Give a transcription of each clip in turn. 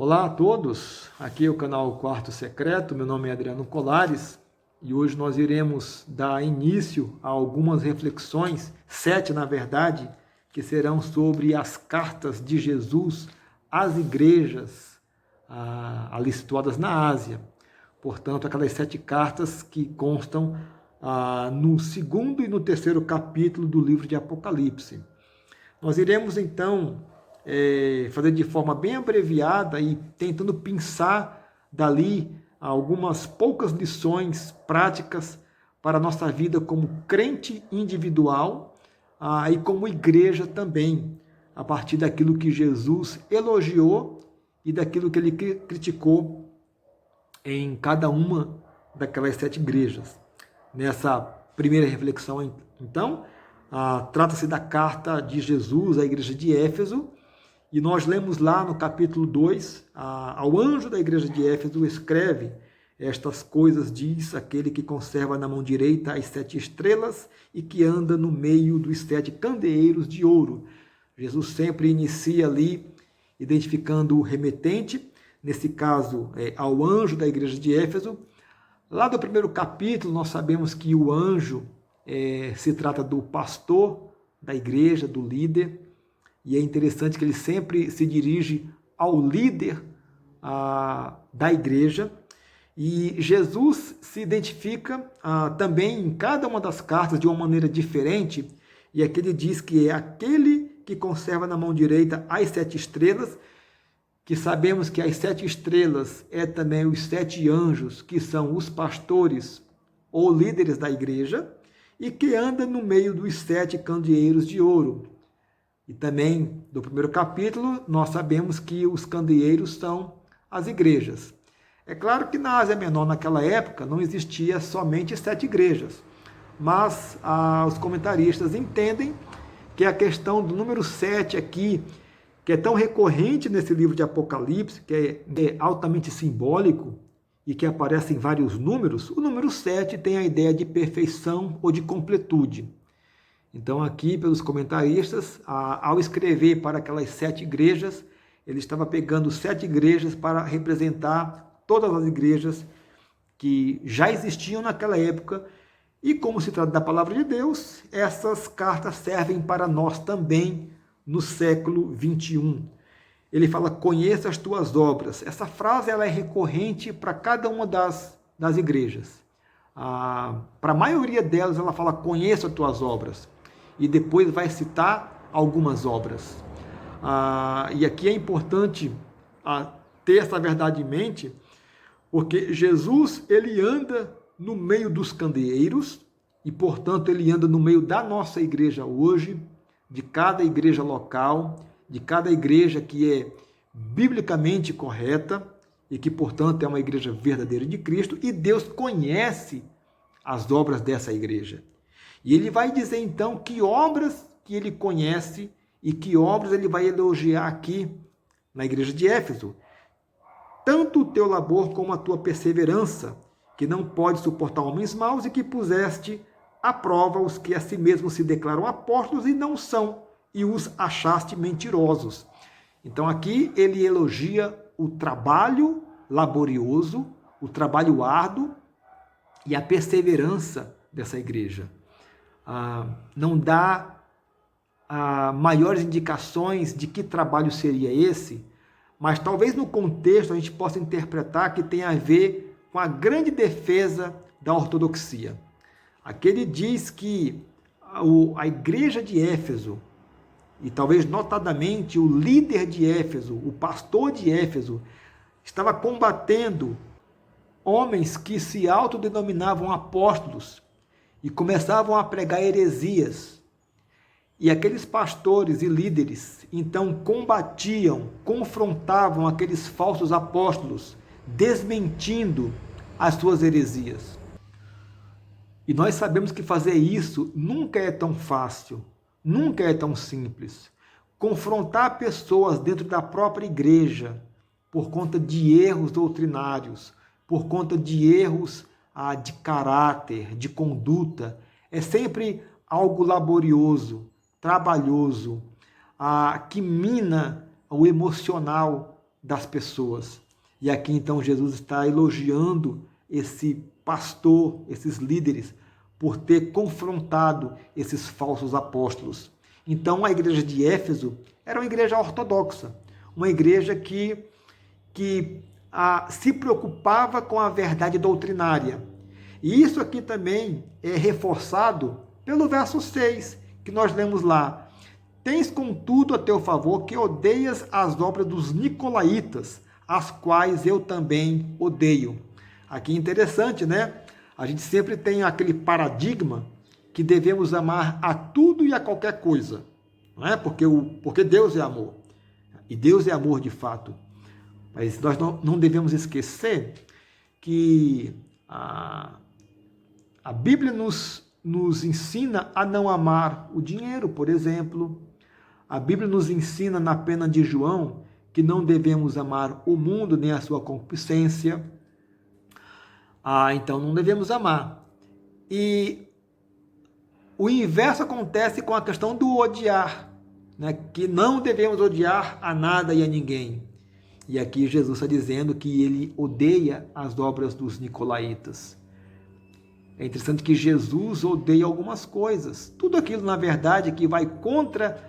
Olá a todos, aqui é o canal Quarto Secreto, meu nome é Adriano Colares e hoje nós iremos dar início a algumas reflexões, 7 na verdade, que serão sobre as cartas de Jesus às igrejas ali situadas na Ásia. Portanto, aquelas 7 cartas que constam no segundo e no terceiro capítulo do livro de Apocalipse. Nós iremos então fazer de forma bem abreviada e tentando pensar dali algumas poucas lições práticas para a nossa vida como crente individual e como igreja também, a partir daquilo que Jesus elogiou e daquilo que ele criticou em cada uma daquelas 7 igrejas. Nessa primeira reflexão, então, trata-se da carta de Jesus à igreja de Éfeso, e nós lemos lá no capítulo 2, ao anjo da igreja de Éfeso escreve: estas coisas diz aquele que conserva na mão direita as 7 estrelas e que anda no meio dos 7 candeeiros de ouro. Jesus sempre inicia ali identificando o remetente, nesse caso ao anjo da igreja de Éfeso. Lá do primeiro capítulo nós sabemos que o anjo se trata do pastor da igreja, do líder, e é interessante que ele sempre se dirige ao líder da igreja. E Jesus se identifica também em cada uma das cartas de uma maneira diferente, e aqui ele diz que é aquele que conserva na mão direita as 7 estrelas, que sabemos que as 7 estrelas é também os 7 anjos, que são os pastores ou líderes da igreja, e que anda no meio dos 7 candeeiros de ouro. E também, do primeiro capítulo, nós sabemos que os candeeiros são as igrejas. É claro que na Ásia Menor, naquela época, não existia somente 7 igrejas, mas os comentaristas entendem que a questão do número 7 aqui, que é tão recorrente nesse livro de Apocalipse, que é altamente simbólico e que aparece em vários números, o número 7 tem a ideia de perfeição ou de completude. Então aqui, pelos comentaristas, ao escrever para aquelas 7 igrejas, ele estava pegando 7 igrejas para representar todas as igrejas que já existiam naquela época, e como se trata da palavra de Deus, essas cartas servem para nós também no século 21. Ele fala: conheça as tuas obras. Essa frase ela é recorrente para cada uma das igrejas. Para a maioria delas ela fala: conheça as tuas obras. E depois vai citar algumas obras. E aqui é importante ter essa verdade em mente, porque Jesus ele anda no meio dos candeeiros e, portanto, ele anda no meio da nossa igreja hoje, de cada igreja local, de cada igreja que é biblicamente correta e que, portanto, é uma igreja verdadeira de Cristo, e Deus conhece as obras dessa igreja. E ele vai dizer, então, que obras que ele conhece e que obras ele vai elogiar aqui na igreja de Éfeso. Tanto o teu labor como a tua perseverança, que não pode suportar homens maus, e que puseste à prova os que a si mesmos se declaram apóstolos e não são, e os achaste mentirosos. Então aqui ele elogia o trabalho laborioso, o trabalho árduo e a perseverança dessa igreja. Não dá maiores indicações de que trabalho seria esse, mas talvez no contexto a gente possa interpretar que tem a ver com a grande defesa da ortodoxia. Aqui ele diz que a igreja de Éfeso, e talvez notadamente o líder de Éfeso, o pastor de Éfeso, estava combatendo homens que se autodenominavam apóstolos e começavam a pregar heresias. E aqueles pastores e líderes, então, combatiam, confrontavam aqueles falsos apóstolos, desmentindo as suas heresias. E nós sabemos que fazer isso nunca é tão fácil, nunca é tão simples. Confrontar pessoas dentro da própria igreja por conta de erros doutrinários, por conta de erros de caráter, de conduta, é sempre algo laborioso, trabalhoso, que mina o emocional das pessoas. E aqui então Jesus está elogiando esse pastor, esses líderes, por ter confrontado esses falsos apóstolos. Então a igreja de Éfeso era uma igreja ortodoxa, uma igreja que se preocupava com a verdade doutrinária. E isso aqui também é reforçado pelo verso 6, que nós lemos lá. Tens, contudo, a teu favor que odeias as obras dos nicolaítas, as quais eu também odeio. Aqui é interessante, né? A gente sempre tem aquele paradigma que devemos amar a tudo e a qualquer coisa, não é? Porque Deus é amor. E Deus é amor de fato. Mas nós não devemos esquecer que a Bíblia nos ensina a não amar o dinheiro, por exemplo. A Bíblia nos ensina na pena de João que não devemos amar o mundo nem a sua concupiscência. Então não devemos amar. E o inverso acontece com a questão do odiar, né? Que não devemos odiar a nada e a ninguém. E aqui Jesus está dizendo que ele odeia as obras dos nicolaítas. É interessante que Jesus odeia algumas coisas. Tudo aquilo, na verdade, que vai contra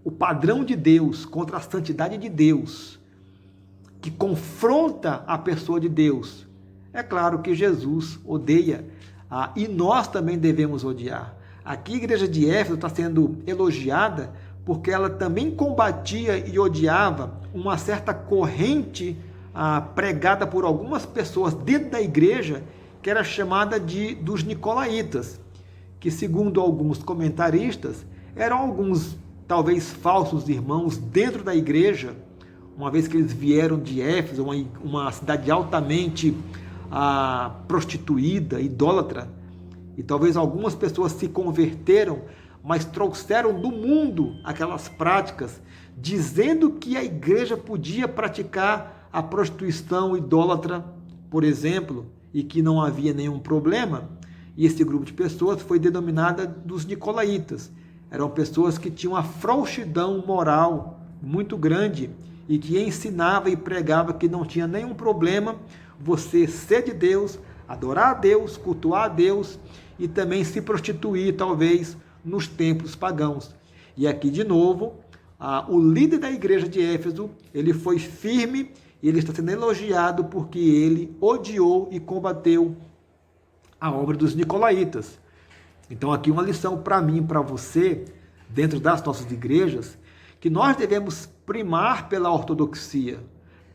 o padrão de Deus, contra a santidade de Deus, que confronta a pessoa de Deus. É claro que Jesus odeia, e nós também devemos odiar. Aqui a igreja de Éfeso está sendo elogiada porque ela também combatia e odiava uma certa corrente pregada por algumas pessoas dentro da igreja, que era chamada dos nicolaítas, que segundo alguns comentaristas, eram alguns, talvez, falsos irmãos dentro da igreja, uma vez que eles vieram de Éfeso, uma cidade altamente prostituída, idólatra, e talvez algumas pessoas se converteram, mas trouxeram do mundo aquelas práticas, dizendo que a igreja podia praticar a prostituição idólatra, por exemplo, e que não havia nenhum problema. E esse grupo de pessoas foi denominada dos nicolaítas. Eram pessoas que tinham uma frouxidão moral muito grande e que ensinava e pregava que não tinha nenhum problema você ser de Deus, adorar a Deus, cultuar a Deus e também se prostituir, talvez, nos templos pagãos. E aqui, de novo, o líder da igreja de Éfeso, ele foi firme e ele está sendo elogiado porque ele odiou e combateu a obra dos nicolaítas. Então, aqui uma lição para mim e para você, dentro das nossas igrejas, que nós devemos primar pela ortodoxia,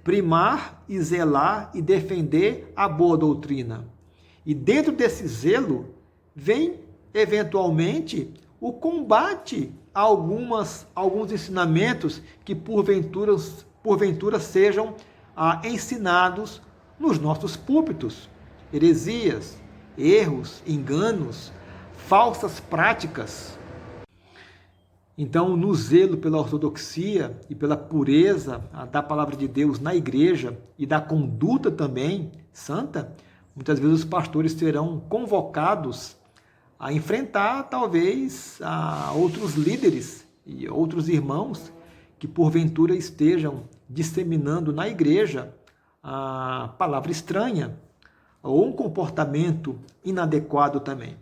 primar e zelar e defender a boa doutrina. E dentro desse zelo, vem, eventualmente, o combate a alguns ensinamentos que, porventura sejam ensinados nos nossos púlpitos. Heresias, erros, enganos, falsas práticas. Então, no zelo pela ortodoxia e pela pureza da palavra de Deus na igreja e da conduta também santa, muitas vezes os pastores serão convocados a enfrentar, talvez, outros líderes e outros irmãos que, porventura, estejam disseminando na igreja a palavra estranha ou um comportamento inadequado também.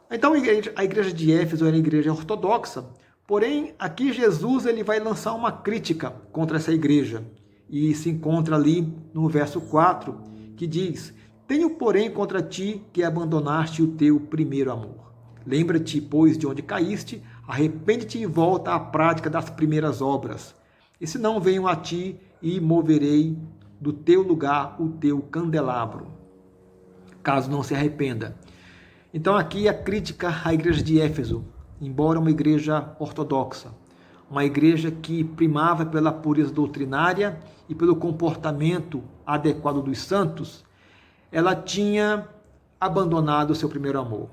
Então, a igreja de Éfeso era uma igreja ortodoxa, porém, aqui Jesus ele vai lançar uma crítica contra essa igreja, e se encontra ali no verso 4, que diz: tenho, porém, contra ti que abandonaste o teu primeiro amor. Lembra-te, pois, de onde caíste, arrepende-te e volta à prática das primeiras obras. E se não, venho a ti e moverei do teu lugar o teu candelabro, caso não se arrependa. Então aqui a crítica à igreja de Éfeso, embora uma igreja ortodoxa, uma igreja que primava pela pureza doutrinária e pelo comportamento adequado dos santos, ela tinha abandonado o seu primeiro amor.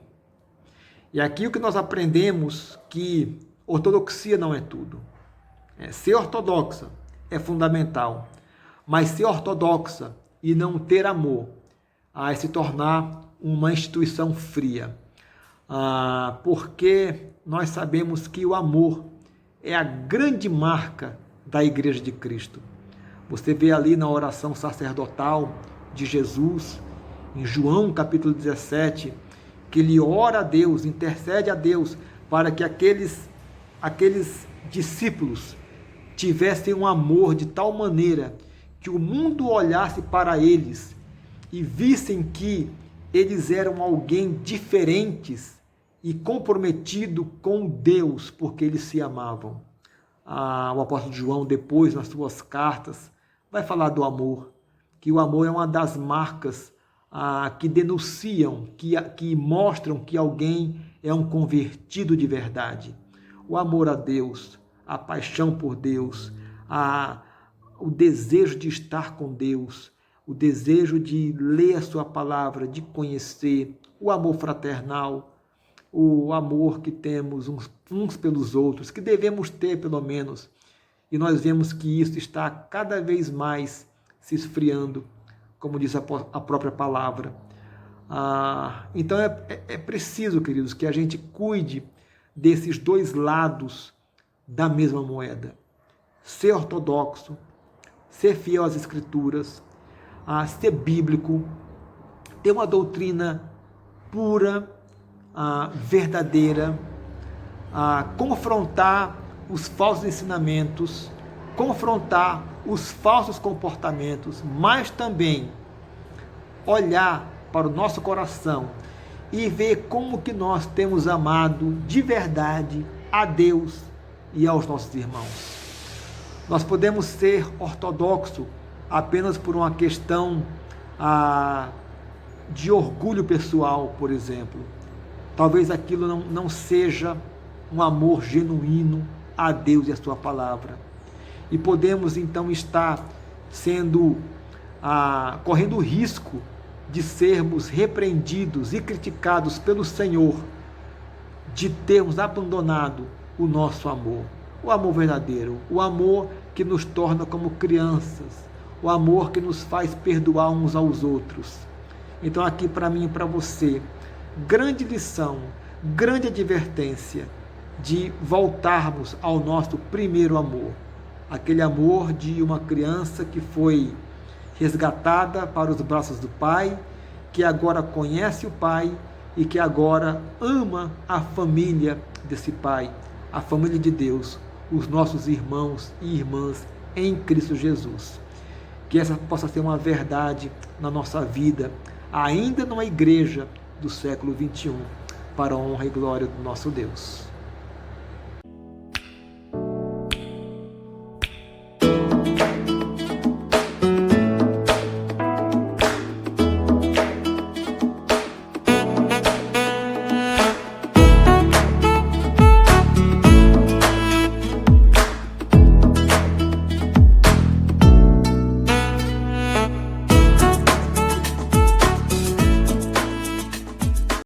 E aqui o que nós aprendemos que ortodoxia não é tudo. Ser ortodoxa é fundamental, mas ser ortodoxa e não ter amor é se tornar uma instituição fria, porque nós sabemos que o amor é a grande marca da Igreja de Cristo. Você vê ali na oração sacerdotal de Jesus, em João capítulo 17, que ele ora a Deus, intercede a Deus, para que aqueles discípulos tivessem um amor de tal maneira que o mundo olhasse para eles e vissem que eles eram alguém diferentes e comprometido com Deus, porque eles se amavam. O apóstolo João, depois, nas suas cartas, vai falar do amor, que o amor é uma das marcas que denunciam, que mostram que alguém é um convertido de verdade. O amor a Deus, a paixão por Deus, o desejo de estar com Deus, o desejo de ler a sua palavra, de conhecer, o amor fraternal, o amor que temos uns pelos outros, que devemos ter pelo menos, e nós vemos que isso está cada vez mais se esfriando, como diz a própria palavra. Então é preciso, queridos, que a gente cuide desses dois lados da mesma moeda. Ser ortodoxo, ser fiel às Escrituras, ser bíblico, ter uma doutrina pura, verdadeira, confrontar os falsos ensinamentos, confrontar os falsos comportamentos, mas também olhar para o nosso coração e ver como que nós temos amado de verdade a Deus e aos nossos irmãos. Nós podemos ser ortodoxo apenas por uma questão de orgulho pessoal, por exemplo. Talvez aquilo não seja um amor genuíno a Deus e a sua palavra. E podemos então estar correndo o risco de sermos repreendidos e criticados pelo Senhor, de termos abandonado o nosso amor, o amor verdadeiro, o amor que nos torna como crianças, o amor que nos faz perdoar uns aos outros. Então aqui para mim e para você, grande lição, grande advertência de voltarmos ao nosso primeiro amor, aquele amor de uma criança que foi resgatada para os braços do Pai, que agora conhece o Pai e que agora ama a família desse Pai, a família de Deus, os nossos irmãos e irmãs em Cristo Jesus. Que essa possa ser uma verdade na nossa vida, ainda numa igreja do século XXI, para a honra e glória do nosso Deus.